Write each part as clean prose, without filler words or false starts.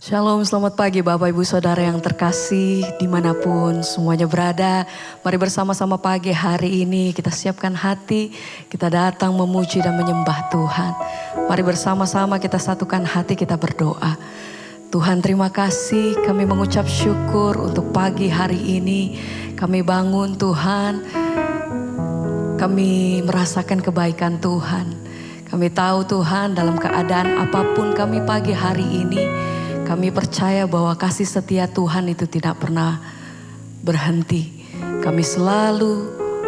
Shalom, selamat pagi Bapak Ibu Saudara yang terkasih dimanapun semuanya berada. Mari bersama-sama pagi hari ini kita siapkan hati, kita datang memuji dan menyembah Tuhan. Mari bersama-sama kita satukan hati, kita berdoa. Tuhan terima kasih, kami mengucap syukur untuk pagi hari ini. Kami bangun Tuhan, kami merasakan kebaikan Tuhan. Kami tahu Tuhan dalam keadaan apapun kami pagi hari ini, kami percaya bahwa kasih setia Tuhan itu tidak pernah berhenti. Kami selalu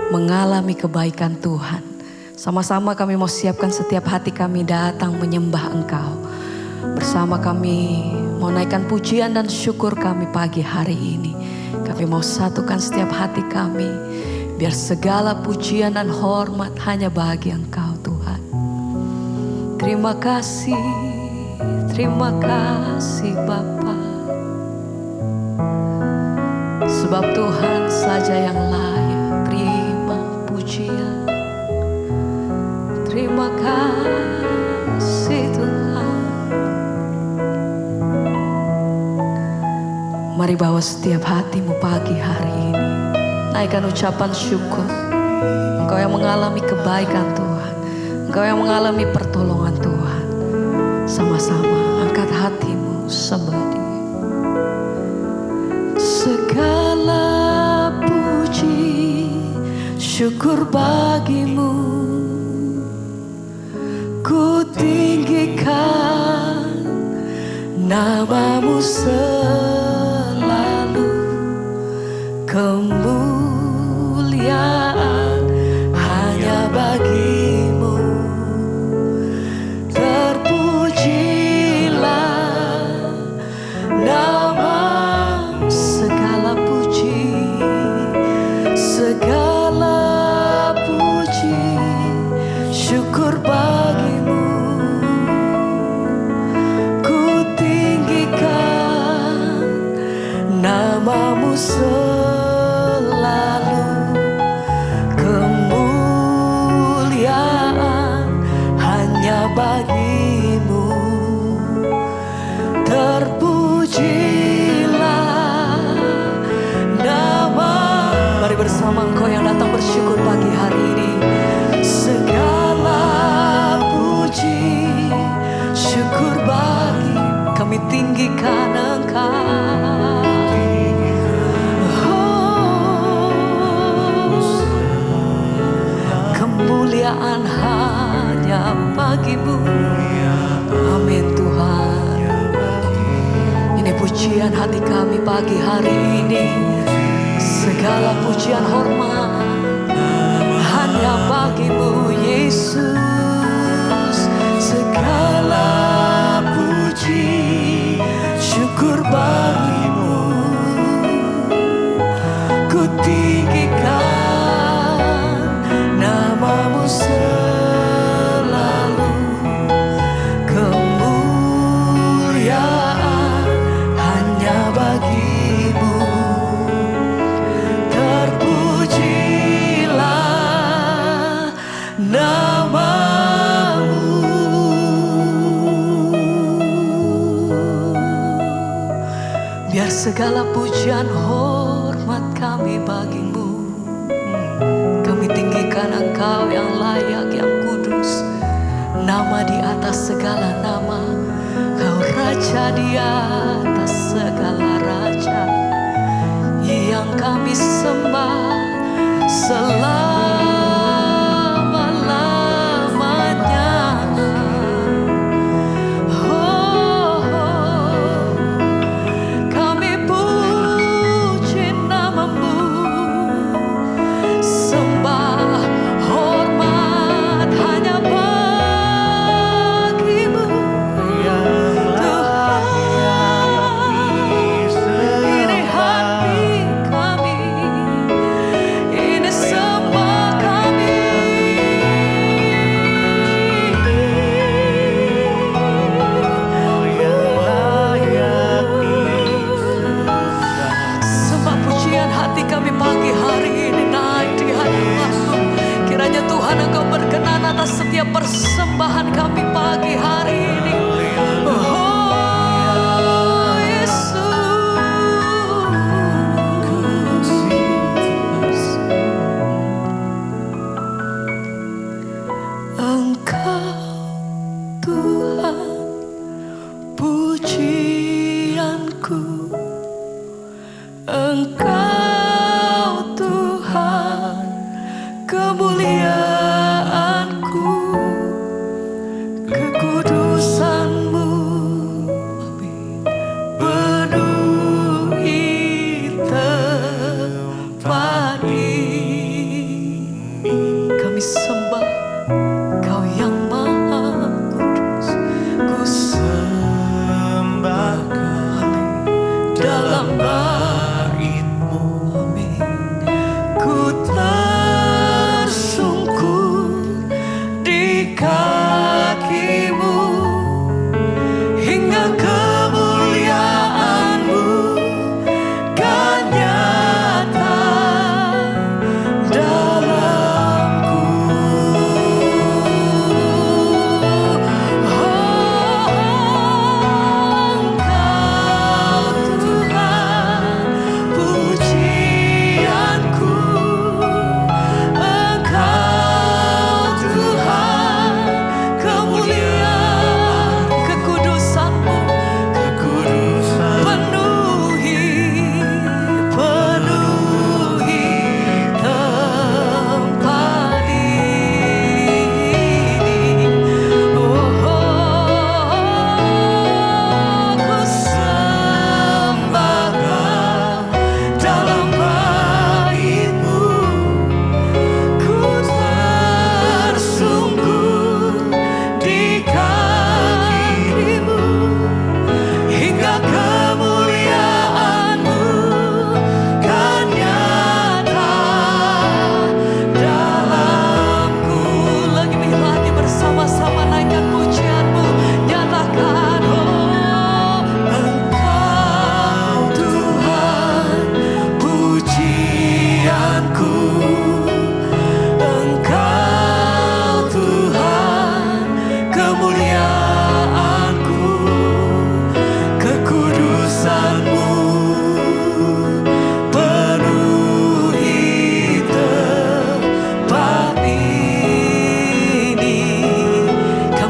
mengalami kebaikan Tuhan. Sama-sama kami mau siapkan setiap hati kami datang menyembah Engkau. Bersama kami mau naikkan pujian dan syukur kami pagi hari ini. Kami mau satukan setiap hati kami. Biar segala pujian dan hormat hanya bagi Engkau Tuhan. Terima kasih. Terima kasih Bapa, sebab Tuhan saja yang layak terima pujian. Terima kasih Tuhan. Mari bawa setiap hatimu pagi hari ini, naikkan ucapan syukur. Engkau yang mengalami kebaikan Tuhan, Engkau yang mengalami pertolongan Tuhan. Sama-sama angkat hatimu sembah Dia. Segala puji syukur bagimu, ku tinggikan namamu selalu. Kemuliaan hanya bagimu. Namamu selalu, kemuliaan hanya bagimu. Terpujilah nama. Mari bersama Engkau yang datang bersyukur pagi hari ini. Segala puji syukur bagi kami tinggikan Engkau. Kemuliaan hanya bagimu. Amin Tuhan. Ini pujian hati kami pagi hari ini. Segala pujian hormat hanya bagimu Yesus. Segala puji syukur bagimu. Ku tinggikan namamu selalu. Kemuliaan hanya bagimu. Terpujilah namamu. Biar segala pujian hormat kami bagimu. Kami tinggikan Engkau yang layak, yang kudus. Nama di atas segala nama. Kau Raja di atas segala raja. Yang kami sembah selama-lamanya. Kami puji namamu. Sembah hormat hanya bagimu Tuhan. Ini hati kami, ini sembah kami. Sembah pujian hati kami pagi hari ini naik di hadapan-Mu. Kiranya Tuhan Engkau berkenan atas setiap persembahan kami pagi hari ini. Oh,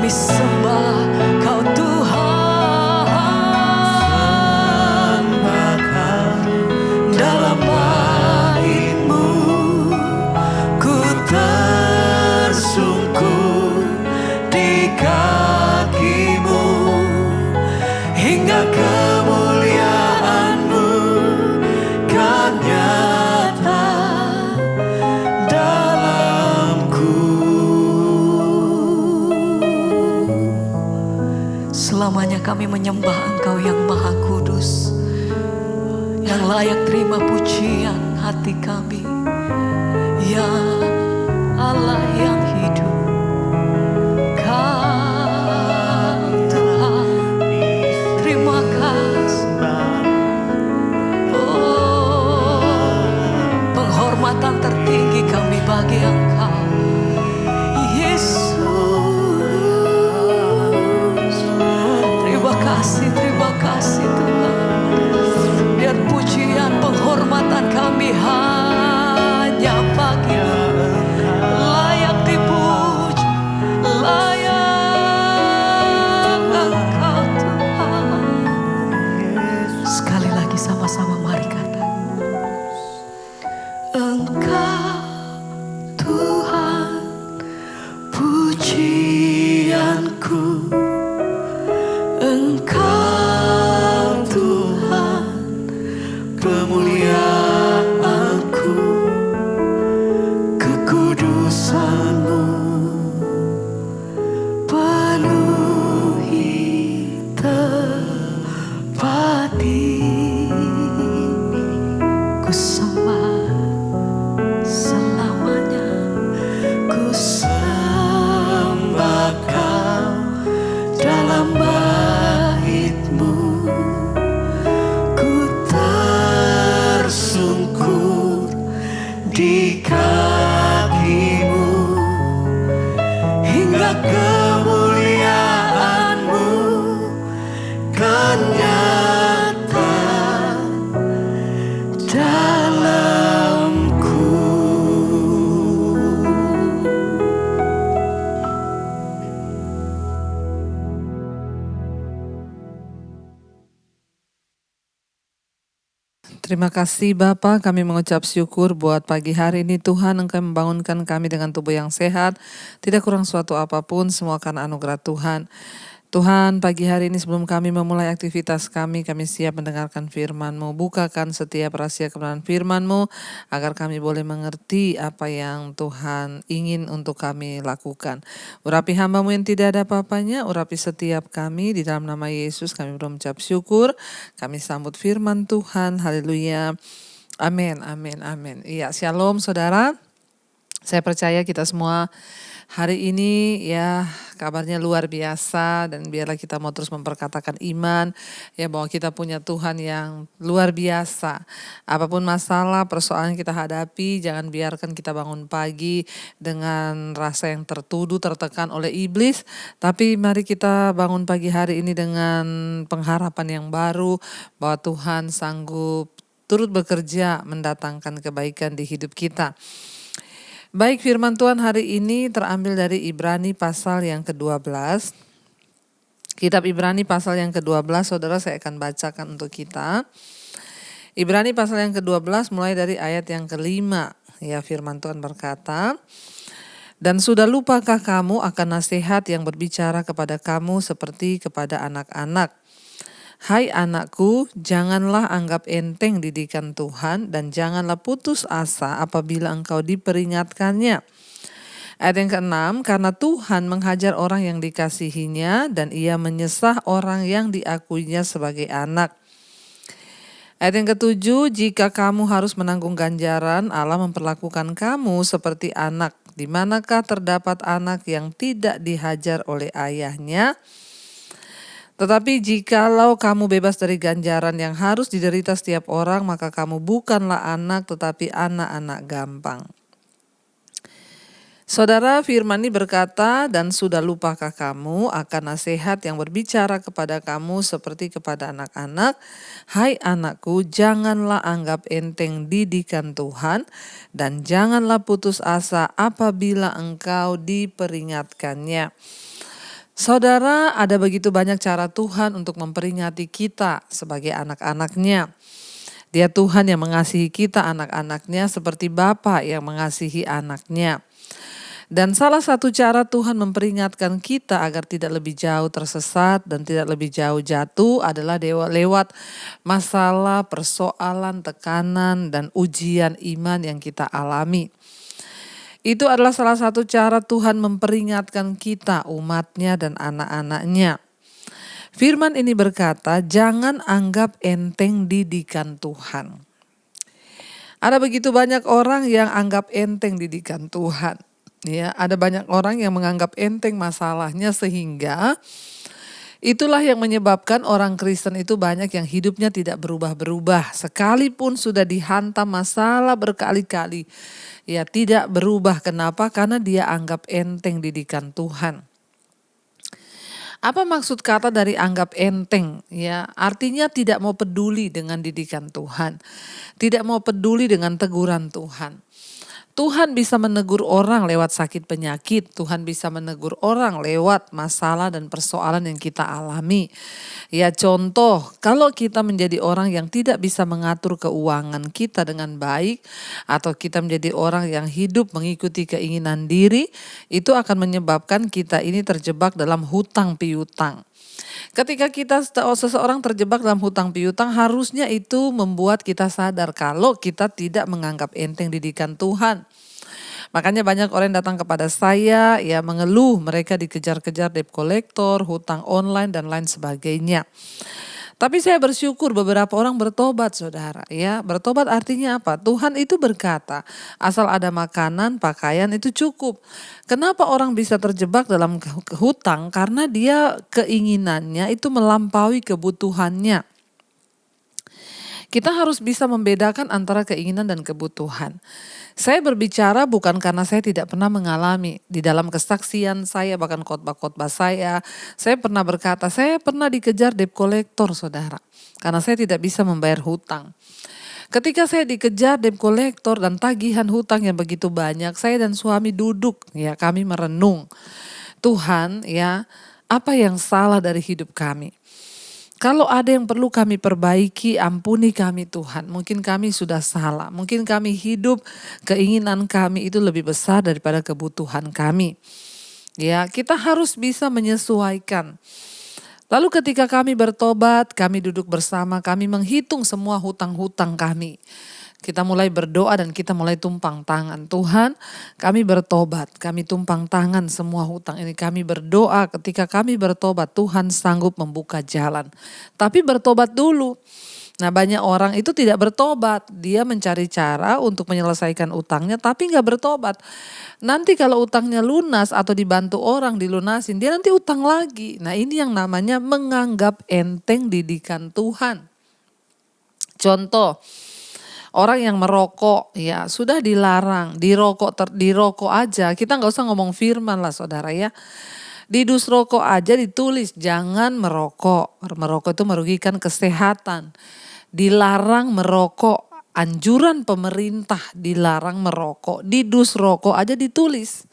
Kami sembah Kau Tuhan, dalam bait-Mu ku tersungkur di kaki-Mu, hingga kemuliaan-Mu kan nyata dalamku. Selamanya kami menyembah Engkau yang Maha Kudus, yang layak terima pujian hati kami. Ya Allah yang hidup, Kau Tuhan, terima kasih. Oh, penghormatan tertinggi kami bagi Engkau, Yesus. Terima kasih Tuhan. Biar pujian penghormatan kami hanya bagi-Mu, layak dipuji, layak Engkau Tuhan. Sekali lagi sama-sama mari katakan, Engkau Tuhan pujianku, Engkau Tuhan kemuliaanku, kekudusan-Mu penuhi tempat ini. Ku sembah selamanya, ku sembah Kau dalam bait-Mu, ku tersungkur di kaki-Mu, hingga kemuliaan-Mu kan nyata dalamku. Terima kasih Bapa, kami mengucap syukur buat pagi hari ini Tuhan, Engkau membangunkan kami dengan tubuh yang sehat, tidak kurang suatu apapun, semua karena anugerah Tuhan. Tuhan, pagi hari ini sebelum kami memulai aktivitas kami siap mendengarkan firman-Mu. Bukakan setiap rahasia kebenaran firman-Mu, agar kami boleh mengerti apa yang Tuhan ingin untuk kami lakukan. Urapi hamba-Mu yang tidak ada apa-apanya, urapi setiap kami, di dalam nama Yesus kami berucap syukur. Kami sambut firman Tuhan, haleluya. Amin, amin, amin. Iya, shalom saudara. Saya percaya kita semua hari ini ya kabarnya luar biasa, dan biarlah kita mau terus memperkatakan iman ya bahwa kita punya Tuhan yang luar biasa. Apapun masalah, persoalan yang kita hadapi, jangan biarkan kita bangun pagi dengan rasa yang tertuduh, tertekan oleh iblis. Tapi mari kita bangun pagi hari ini dengan pengharapan yang baru bahwa Tuhan sanggup turut bekerja mendatangkan kebaikan di hidup kita. Baik, firman Tuhan hari ini terambil dari Ibrani pasal yang ke-12. Kitab Ibrani pasal yang ke-12, saudara, saya akan bacakan untuk kita. Ibrani pasal yang ke-12 mulai dari ayat yang ke-5. Ya, firman Tuhan berkata, "Dan sudah lupakah kamu akan nasihat yang berbicara kepada kamu seperti kepada anak-anak? Hai anakku, janganlah anggap enteng didikan Tuhan dan janganlah putus asa apabila engkau diperingatkannya." Ayat yang ke-6, "Karena Tuhan menghajar orang yang dikasihinya dan ia menyesah orang yang diakuinya sebagai anak." Ayat yang ke-7, "Jika kamu harus menanggung ganjaran, Allah memperlakukan kamu seperti anak. Di manakah terdapat anak yang tidak dihajar oleh ayahnya? Tetapi jikalau kamu bebas dari ganjaran yang harus diderita setiap orang, maka kamu bukanlah anak tetapi anak-anak gampang." Saudara, firman ini berkata, "Dan sudah lupakah kamu akan nasihat yang berbicara kepada kamu seperti kepada anak-anak? Hai anakku, janganlah anggap enteng didikan Tuhan dan janganlah putus asa apabila engkau diperingatkannya." Saudara, ada begitu banyak cara Tuhan untuk memperingati kita sebagai anak-anaknya. Dia Tuhan yang mengasihi kita anak-anaknya seperti Bapa yang mengasihi anaknya. Dan salah satu cara Tuhan memperingatkan kita agar tidak lebih jauh tersesat dan tidak lebih jauh jatuh adalah lewat masalah, persoalan, tekanan, dan ujian iman yang kita alami. Itu adalah salah satu cara Tuhan memperingatkan kita, umatnya dan anak-anaknya. Firman ini berkata, jangan anggap enteng didikan Tuhan. Ada begitu banyak orang yang anggap enteng didikan Tuhan. Ya, ada banyak orang yang menganggap enteng masalahnya sehingga itulah yang menyebabkan orang Kristen itu banyak yang hidupnya tidak berubah-berubah. Sekalipun sudah dihantam masalah berkali-kali, ya tidak berubah. Kenapa? Karena dia anggap enteng didikan Tuhan. Apa maksud kata dari anggap enteng? Ya, artinya tidak mau peduli dengan didikan Tuhan. Tidak mau peduli dengan teguran Tuhan. Tuhan bisa menegur orang lewat sakit penyakit. Tuhan bisa menegur orang lewat masalah dan persoalan yang kita alami. Ya contoh, kalau kita menjadi orang yang tidak bisa mengatur keuangan kita dengan baik, atau kita menjadi orang yang hidup mengikuti keinginan diri, itu akan menyebabkan kita ini terjebak dalam hutang piutang. Ketika seseorang terjebak dalam hutang piutang, harusnya itu membuat kita sadar kalau kita tidak menganggap enteng didikan Tuhan. Makanya banyak orang yang datang kepada saya ya mengeluh mereka dikejar-kejar debt collector, hutang online dan lain sebagainya. Tapi saya bersyukur beberapa orang bertobat, saudara. Ya, bertobat artinya apa? Tuhan itu berkata, asal ada makanan, pakaian itu cukup. Kenapa orang bisa terjebak dalam hutang? Karena dia keinginannya itu melampaui kebutuhannya. Kita harus bisa membedakan antara keinginan dan kebutuhan. Saya berbicara bukan karena saya tidak pernah mengalami. Di dalam kesaksian saya, bahkan khotbah-khotbah saya pernah berkata, saya pernah dikejar debt collector, saudara. Karena saya tidak bisa membayar hutang. Ketika saya dikejar debt collector dan tagihan hutang yang begitu banyak, saya dan suami duduk, ya kami merenung. Tuhan, ya apa yang salah dari hidup kami? Kalau ada yang perlu kami perbaiki, ampuni kami Tuhan. Mungkin kami sudah salah. Mungkin kami hidup, keinginan kami itu lebih besar daripada kebutuhan kami. Ya, kita harus bisa menyesuaikan. Lalu ketika kami bertobat, kami duduk bersama, kami menghitung semua hutang-hutang kami. Kita mulai berdoa dan kita mulai tumpang tangan. Tuhan, kami bertobat, kami tumpang tangan semua hutang ini. Kami berdoa, ketika kami bertobat, Tuhan sanggup membuka jalan. Tapi bertobat dulu. Nah banyak orang itu tidak bertobat. Dia mencari cara untuk menyelesaikan utangnya tapi gak bertobat. Nanti kalau utangnya lunas atau dibantu orang dilunasin, dia nanti utang lagi. Nah ini yang namanya menganggap enteng didikan Tuhan. Contoh, orang yang merokok ya sudah dilarang, dirokok aja. Kita nggak usah ngomong firman lah saudara ya. Di dus rokok aja ditulis jangan merokok. Merokok itu merugikan kesehatan. Dilarang merokok. Anjuran pemerintah dilarang merokok. Di dus rokok aja ditulis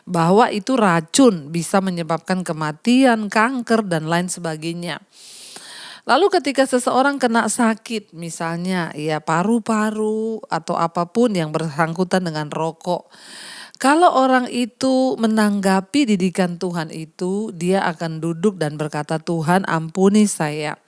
bahwa itu racun, bisa menyebabkan kematian, kanker dan lain sebagainya. Lalu ketika seseorang kena sakit misalnya ya paru-paru atau apapun yang bersangkutan dengan rokok. Kalau orang itu menanggapi didikan Tuhan itu, dia akan duduk dan berkata, Tuhan ampuni saya.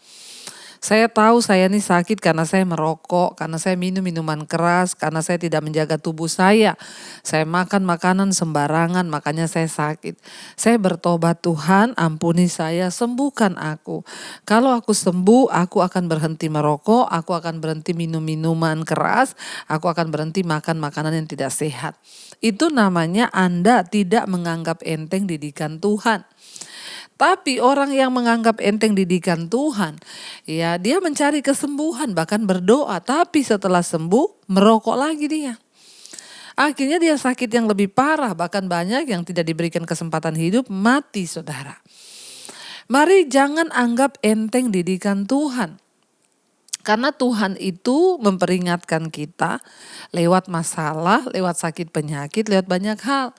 Saya tahu saya ini sakit karena saya merokok, karena saya minum minuman keras, karena saya tidak menjaga tubuh saya. Saya makan makanan sembarangan, makanya saya sakit. Saya bertobat, Tuhan ampuni saya, sembuhkan aku. Kalau aku sembuh, aku akan berhenti merokok, aku akan berhenti minum minuman keras, aku akan berhenti makan makanan yang tidak sehat. Itu namanya Anda tidak menganggap enteng didikan Tuhan. Tapi orang yang menganggap enteng didikan Tuhan, ya dia mencari kesembuhan bahkan berdoa. Tapi setelah sembuh merokok lagi dia. Akhirnya dia sakit yang lebih parah, bahkan banyak yang tidak diberikan kesempatan hidup mati saudara. Mari jangan anggap enteng didikan Tuhan. Karena Tuhan itu memperingatkan kita lewat masalah, lewat sakit penyakit, lewat banyak hal.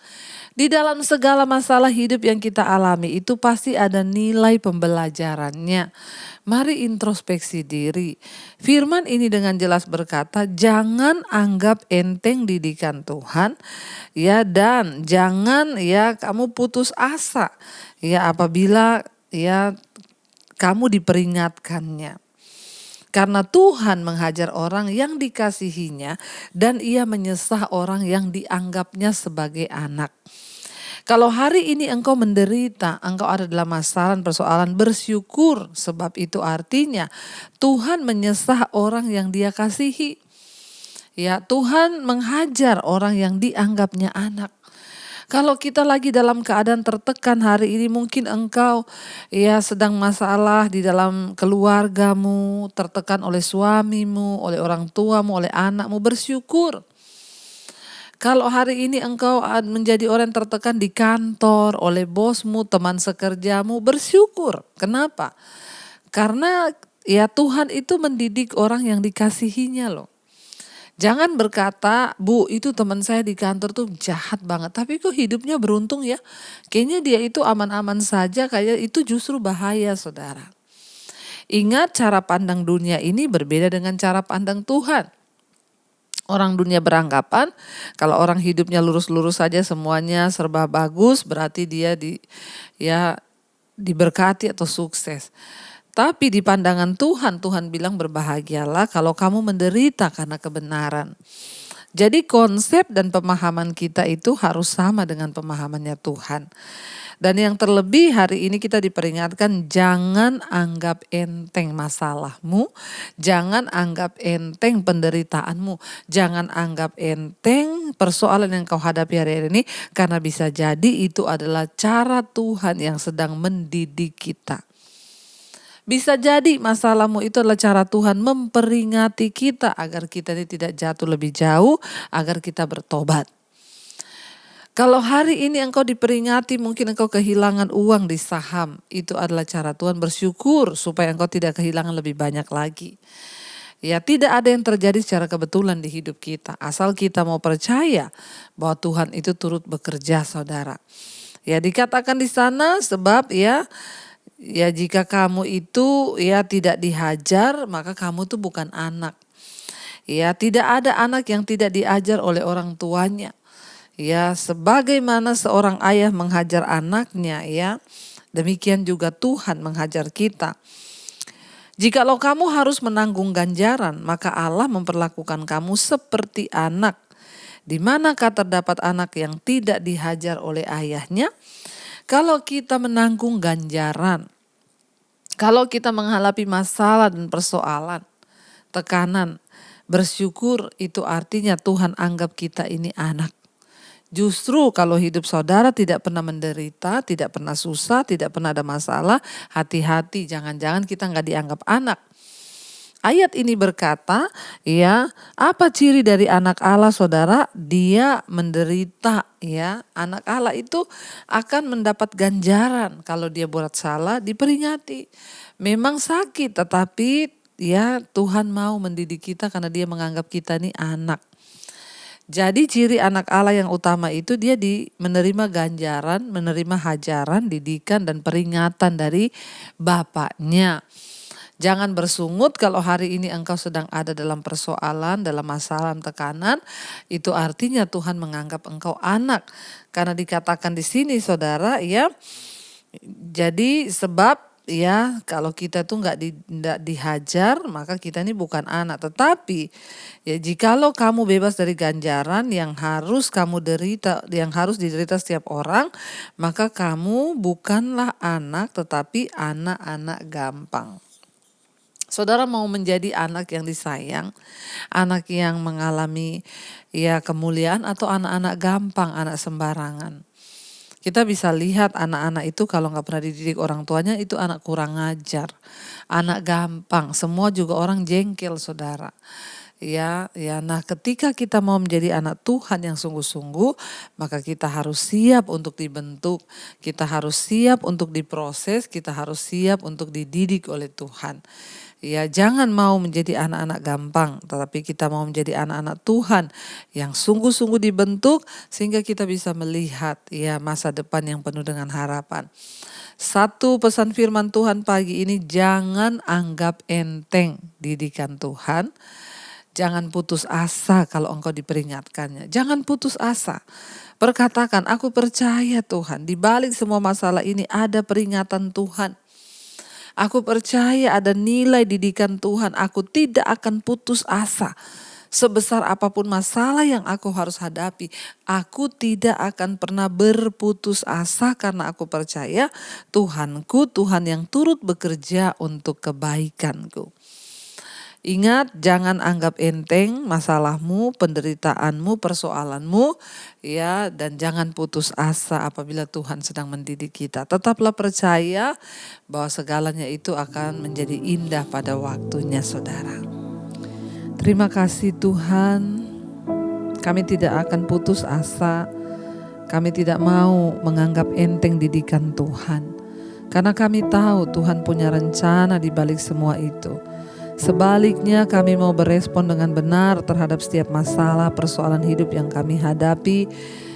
Di dalam segala masalah hidup yang kita alami itu pasti ada nilai pembelajarannya. Mari introspeksi diri. Firman ini dengan jelas berkata, jangan anggap enteng didikan Tuhan, ya, dan jangan ya kamu putus asa ya apabila ya kamu diperingatkannya. Karena Tuhan menghajar orang yang dikasihinya dan ia menyesah orang yang dianggapnya sebagai anak. Kalau hari ini engkau menderita, engkau ada dalam masalah, persoalan, bersyukur. Sebab itu artinya Tuhan menyesah orang yang dia kasihi. Ya, Tuhan menghajar orang yang dianggapnya anak. Kalau kita lagi dalam keadaan tertekan hari ini, mungkin engkau ya sedang masalah di dalam keluargamu, tertekan oleh suamimu, oleh orang tuamu, oleh anakmu, bersyukur. Kalau hari ini engkau menjadi orang tertekan di kantor, oleh bosmu, teman sekerjamu, bersyukur. Kenapa? Karena ya Tuhan itu mendidik orang yang dikasihinya loh. Jangan berkata, Bu, itu teman saya di kantor tuh jahat banget. Tapi kok hidupnya beruntung ya. Kayaknya dia itu aman-aman saja, kayak itu justru bahaya, saudara. Ingat, cara pandang dunia ini berbeda dengan cara pandang Tuhan. Orang dunia beranggapan kalau orang hidupnya lurus-lurus saja, semuanya serba bagus, berarti dia diberkati atau sukses. Tapi di pandangan Tuhan, Tuhan bilang berbahagialah kalau kamu menderita karena kebenaran. Jadi konsep dan pemahaman kita itu harus sama dengan pemahamannya Tuhan. Dan yang terlebih hari ini kita diperingatkan, jangan anggap enteng masalahmu, jangan anggap enteng penderitaanmu, jangan anggap enteng persoalan yang kau hadapi hari ini, karena bisa jadi itu adalah cara Tuhan yang sedang mendidik kita. Bisa jadi masalahmu itu adalah cara Tuhan memperingati kita agar kita ini tidak jatuh lebih jauh, agar kita bertobat. Kalau hari ini engkau diperingati, mungkin engkau kehilangan uang di saham, itu adalah cara Tuhan bersyukur supaya engkau tidak kehilangan lebih banyak lagi. Ya, tidak ada yang terjadi secara kebetulan di hidup kita, asal kita mau percaya bahwa Tuhan itu turut bekerja, saudara. Ya, dikatakan di sana sebab ya jika kamu itu ya tidak dihajar, maka kamu tuh bukan anak. Ya, tidak ada anak yang tidak diajar oleh orang tuanya. Ya, sebagaimana seorang ayah menghajar anaknya, ya, demikian juga Tuhan menghajar kita. Jikalau kamu harus menanggung ganjaran, maka Allah memperlakukan kamu seperti anak. Di manakah terdapat anak yang tidak dihajar oleh ayahnya? Kalau kita menanggung ganjaran, kalau kita menghadapi masalah dan persoalan, tekanan, bersyukur itu artinya Tuhan anggap kita ini anak. Justru kalau hidup saudara tidak pernah menderita, tidak pernah susah, tidak pernah ada masalah, hati-hati, jangan-jangan kita nggak dianggap anak. Ayat ini berkata, ya, apa ciri dari anak Allah, saudara? Dia menderita, ya. Anak Allah itu akan mendapat ganjaran kalau dia buat salah, diperingati. Memang sakit, tetapi ya Tuhan mau mendidik kita karena dia menganggap kita ini anak. Jadi ciri anak Allah yang utama itu dia menerima ganjaran, menerima hajaran, didikan dan peringatan dari Bapaknya. Jangan bersungut kalau hari ini engkau sedang ada dalam persoalan, dalam masalah, tekanan. Itu artinya Tuhan menganggap engkau anak. Karena dikatakan di sini, saudara, ya. Jadi sebab ya kalau kita tuh nggak dihajar, maka kita ini bukan anak. Tetapi ya jikalau kamu bebas dari ganjaran yang harus kamu derita, yang harus diderita setiap orang, maka kamu bukanlah anak, tetapi anak-anak gampang. Saudara mau menjadi anak yang disayang, anak yang mengalami ya kemuliaan, atau anak-anak gampang, anak sembarangan? Kita bisa lihat anak-anak itu kalau nggak pernah dididik orang tuanya itu anak kurang ajar, anak gampang, semua juga orang jengkel, saudara. Ya, nah ketika kita mau menjadi anak Tuhan yang sungguh-sungguh, maka kita harus siap untuk dibentuk, kita harus siap untuk diproses, kita harus siap untuk dididik oleh Tuhan. Ya, jangan mau menjadi anak-anak gampang, tetapi kita mau menjadi anak-anak Tuhan yang sungguh-sungguh dibentuk sehingga kita bisa melihat ya masa depan yang penuh dengan harapan. Satu pesan firman Tuhan pagi ini, jangan anggap enteng didikan Tuhan. Jangan putus asa kalau engkau diperingatkannya. Jangan putus asa. Berkatakan, aku percaya Tuhan, di balik semua masalah ini ada peringatan Tuhan. Aku percaya ada nilai didikan Tuhan. Aku tidak akan putus asa. Sebesar apapun masalah yang aku harus hadapi, aku tidak akan pernah berputus asa karena aku percaya Tuhanku, Tuhan yang turut bekerja untuk kebaikanku. Ingat, jangan anggap enteng masalahmu, penderitaanmu, persoalanmu, ya, dan jangan putus asa apabila Tuhan sedang mendidik kita. Tetaplah percaya bahwa segalanya itu akan menjadi indah pada waktunya, saudara. Terima kasih Tuhan, kami tidak akan putus asa, kami tidak mau menganggap enteng didikan Tuhan. Karena kami tahu Tuhan punya rencana di balik semua itu. Sebaliknya kami mau berespon dengan benar terhadap setiap masalah persoalan hidup yang kami hadapi.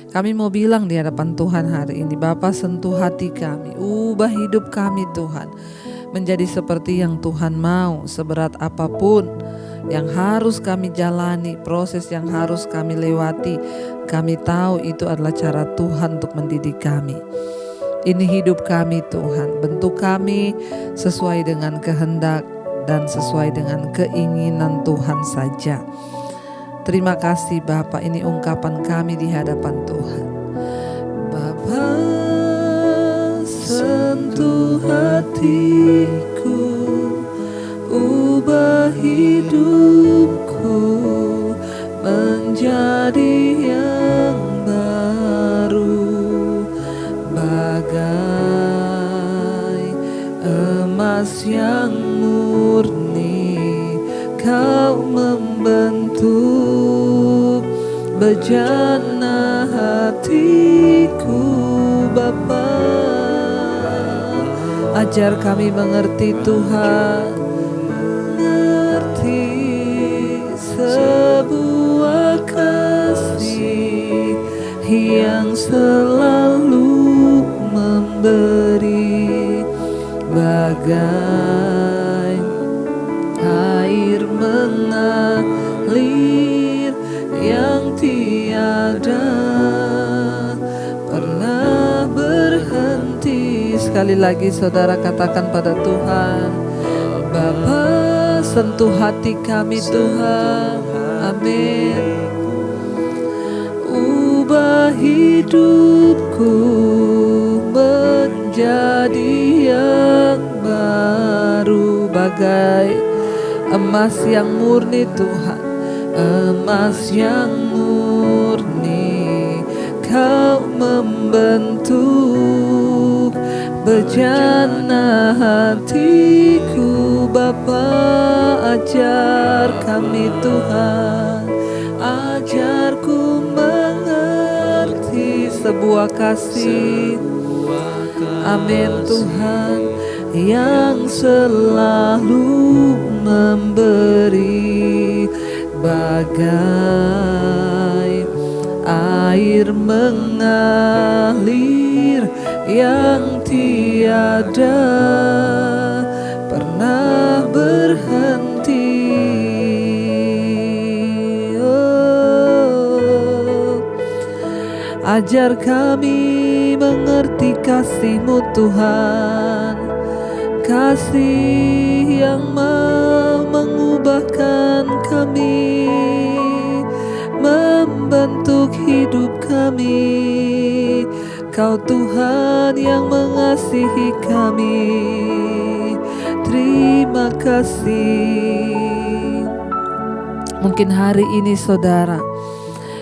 Kami mau bilang di hadapan Tuhan hari ini, Bapa, sentuh hati kami, ubah hidup kami Tuhan, menjadi seperti yang Tuhan mau, seberat apapun yang harus kami jalani, proses yang harus kami lewati. Kami tahu itu adalah cara Tuhan untuk mendidik kami. Ini hidup kami Tuhan, bentuk kami sesuai dengan kehendak dan sesuai dengan keinginan Tuhan saja. Terima kasih Bapa, ini ungkapan kami di hadapan Tuhan. Bapa, sentuh hatiku, ubah hidupku menjadi yang baru, bagai emas yang murni Kau membentuk bejana hatiku. Bapa, ajar kami mengerti Tuhan, mengerti sebuah kasih yang selalu memberi, bagai air mengalir yang tiada pernah berhenti. Sekali lagi saudara katakan pada Tuhan, Bapa, sentuh hati kami Tuhan. Amin. Ubah hidupku menjadi yang baru, bagai emas yang murni Tuhan, emas yang murni Kau membentuk bejana hatiku. Bapa, ajar kami Tuhan, ajarku mengerti sebuah kasih, amin Tuhan, yang selalu memberi, bagai air mengalir yang tiada pernah berhenti. Ajar kami mengerti kasih-Mu Tuhan, kasih yang mau mengubahkan kami, membentuk hidup kami. Kau Tuhan yang mengasihi kami, terima kasih. Mungkin hari ini saudara,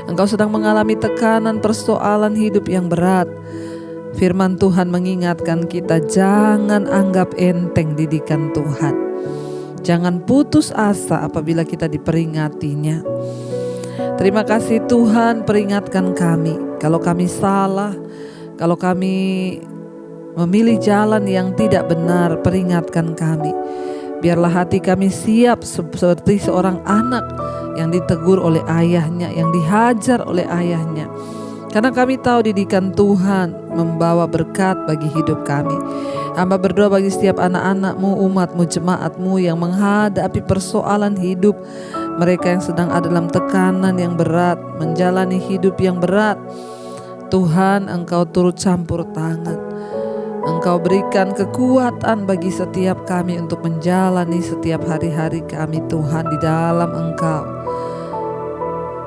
engkau sedang mengalami tekanan persoalan hidup yang berat. Firman Tuhan mengingatkan kita, jangan anggap enteng didikan Tuhan. Jangan putus asa apabila kita diperingatinya. Terima kasih Tuhan, peringatkan kami. Kalau kami salah, kalau kami memilih jalan yang tidak benar, peringatkan kami. Biarlah hati kami siap seperti seorang anak yang ditegur oleh ayahnya, yang dihajar oleh ayahnya. Karena kami tahu didikan Tuhan membawa berkat bagi hidup kami. Hamba berdoa bagi setiap anak-anak-Mu, umat-Mu, jemaat-Mu yang menghadapi persoalan hidup. Mereka yang sedang ada dalam tekanan yang berat, menjalani hidup yang berat. Tuhan, Engkau turut campur tangan. Engkau berikan kekuatan bagi setiap kami untuk menjalani setiap hari-hari kami Tuhan di dalam Engkau.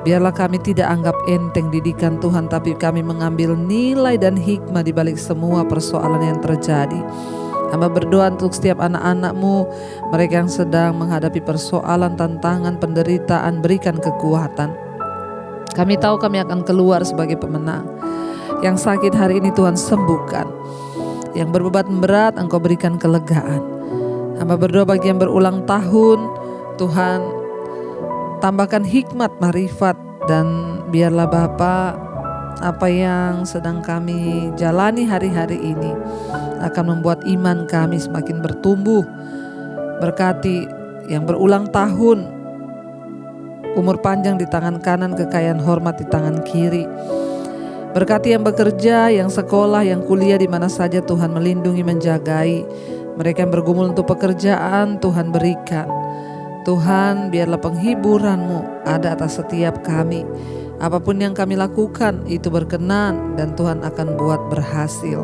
Biarlah kami tidak anggap enteng didikan Tuhan, tapi kami mengambil nilai dan hikmah di balik semua persoalan yang terjadi. Hamba berdoa untuk setiap anak-anak-Mu, mereka yang sedang menghadapi persoalan, tantangan, penderitaan, berikan kekuatan. Kami tahu kami akan keluar sebagai pemenang. Yang sakit hari ini Tuhan sembuhkan. Yang berbeban berat Engkau berikan kelegaan. Hamba berdoa bagi yang berulang tahun, Tuhan tambahkan hikmat, marifat, dan biarlah Bapa, apa yang sedang kami jalani hari-hari ini akan membuat iman kami semakin bertumbuh. Berkati yang berulang tahun, umur panjang di tangan kanan, kekayaan hormat di tangan kiri. Berkati yang bekerja, yang sekolah, yang kuliah, di mana saja Tuhan melindungi, menjagai. Mereka yang bergumul untuk pekerjaan, Tuhan berikan. Tuhan, biarlah penghiburan-Mu ada atas setiap kami. Apapun yang kami lakukan itu berkenan dan Tuhan akan buat berhasil.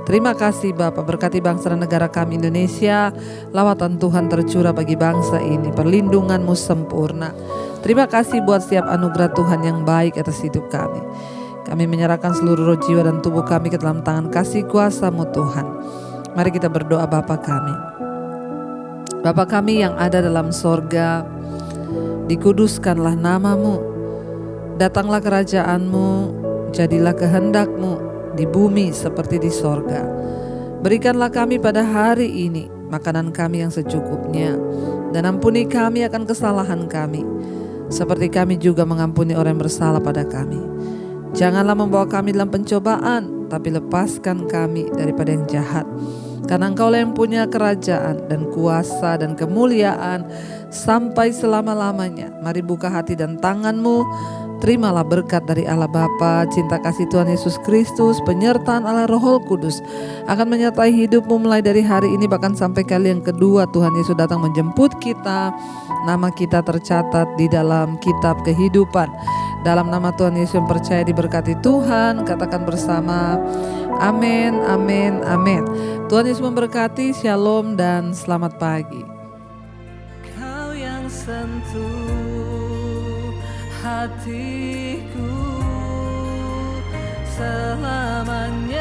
Terima kasih Bapa, berkati bangsa dan negara kami Indonesia. Lawatan Tuhan tercurah bagi bangsa ini, perlindungan-Mu sempurna. Terima kasih buat setiap anugerah Tuhan yang baik atas hidup kami. Kami menyerahkan seluruh roh, jiwa, dan tubuh kami ke dalam tangan kasih kuasa-Mu Tuhan. Mari kita berdoa. Bapa kami, Bapa kami yang ada dalam sorga, dikuduskanlah nama-Mu, datanglah kerajaan-Mu, jadilah kehendak-Mu di bumi seperti di sorga. Berikanlah kami pada hari ini makanan kami yang secukupnya, dan ampuni kami akan kesalahan kami, seperti kami juga mengampuni orang yang bersalah pada kami. Janganlah membawa kami dalam pencobaan, tapi lepaskan kami daripada yang jahat. Karena Engkau lah yang punya kerajaan dan kuasa dan kemuliaan sampai selama-lamanya. Mari buka hati dan tangan-Mu. Terimalah berkat dari Allah Bapa, cinta kasih Tuhan Yesus Kristus, penyertaan Allah Roh Kudus akan menyertai hidupmu mulai dari hari ini bahkan sampai kali yang kedua Tuhan Yesus datang menjemput kita. Nama kita tercatat di dalam kitab kehidupan. Dalam nama Tuhan Yesus yang percaya diberkati Tuhan, katakan bersama, amin, amin, amin. Tuhan Yesus memberkati, shalom dan selamat pagi. Kau yang sentuh hatiku selamanya.